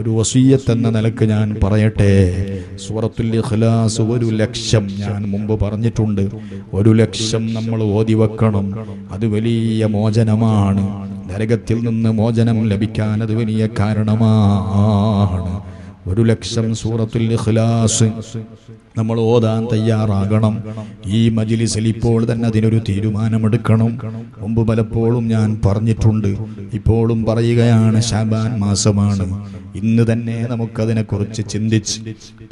ഒരു വസിയ്യത്ത് എന്ന നിലക്ക് ഞാൻ പറയട്ടെ. സൂറത്തുൽ ഇഖ്ലാസ് 1,00,000 ഞാൻ മുമ്പ് പറഞ്ഞിട്ടുണ്ട്. 1,00,000 നമ്മൾ ഓതി വെക്കണം. അത് വലിയ മോചനമാണ്. നരകത്തിൽ നിന്ന് മോചനം ലഭിക്കാൻ അത് വലിയ കാരണമാണ്. 1,00,000 സൂറത്തുൽ ഇഖ്ലാസ് നമ്മൾ ഓതാൻ തയ്യാറാകണം. ഈ മജ്‌ലിസിൽ ഇപ്പോൾ തന്നെ അതിനൊരു തീരുമാനമെടുക്കണം. മുമ്പ് പലപ്പോഴും ഞാൻ പറഞ്ഞിട്ടുണ്ട്, ഇപ്പോഴും പറയുകയാണ്. ശഅബാൻ മാസമാണ്. ഇന്ന് തന്നെ നമുക്കതിനെക്കുറിച്ച് ചിന്തിച്ച്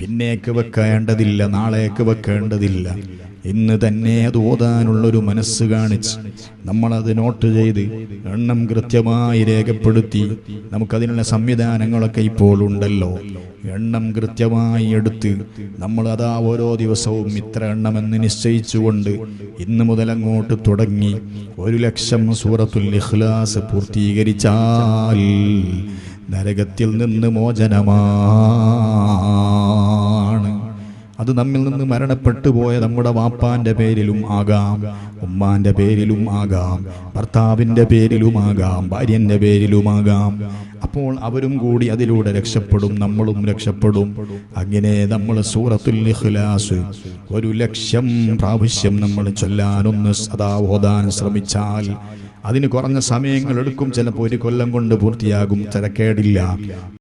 പിന്നേക്ക് വെക്കേണ്ടതില്ല, നാളേക്ക് വെക്കേണ്ടതില്ല. ഇന്ന് തന്നെ അത് ഓതാനുള്ളൊരു മനസ്സ് കാണിച്ച് നമ്മളത് നോട്ട് ചെയ്ത് എണ്ണം കൃത്യമായി രേഖപ്പെടുത്തി, നമുക്കതിനുള്ള സംവിധാനങ്ങളൊക്കെ ഇപ്പോൾ ഉണ്ടല്ലോ. എണ്ണം കൃത്യമായി എടുത്ത് നമ്മൾ അതാ ഓരോ ദിവസവും ഇത്ര എണ്ണമെന്ന് നിശ്ചയിച്ചുകൊണ്ട് ഇന്ന് മുതൽ അങ്ങോട്ട് തുടങ്ങി 1,00,000 സൂറത്തുൽ ഇഖ്ലാസ് പൂർത്തീകരിച്ചാൽ നരകത്തിൽ നിന്ന് മോചനമാണ്. അത് നമ്മിൽ നിന്ന് മരണപ്പെട്ടു പോയ നമ്മുടെ വാപ്പാന്റെ പേരിലും ആകാം, ഉമ്മാന്റെ പേരിലും ആകാം, ഭർത്താവിന്റെ പേരിലുമാകാം, ഭാര്യന്റെ പേരിലുമാകാം. അപ്പോൾ അവരും കൂടി അതിലൂടെ രക്ഷപ്പെടും, നമ്മളും രക്ഷപ്പെടും. അങ്ങനെ നമ്മൾ സൂറത്തുൽ ഇഖ്ലാസ് 1,00,000 പ്രാവശ്യം നമ്മൾ ചൊല്ലാനൊന്ന് സദാ ഓതാൻ ശ്രമിച്ചാൽ അതിന് കുറഞ്ഞ സമയങ്ങൾ എടുക്കും. ചിലപ്പോൾ 1 കൊല്ലം കൊണ്ട് പൂർത്തിയാകും. തിരക്കേടില്ല.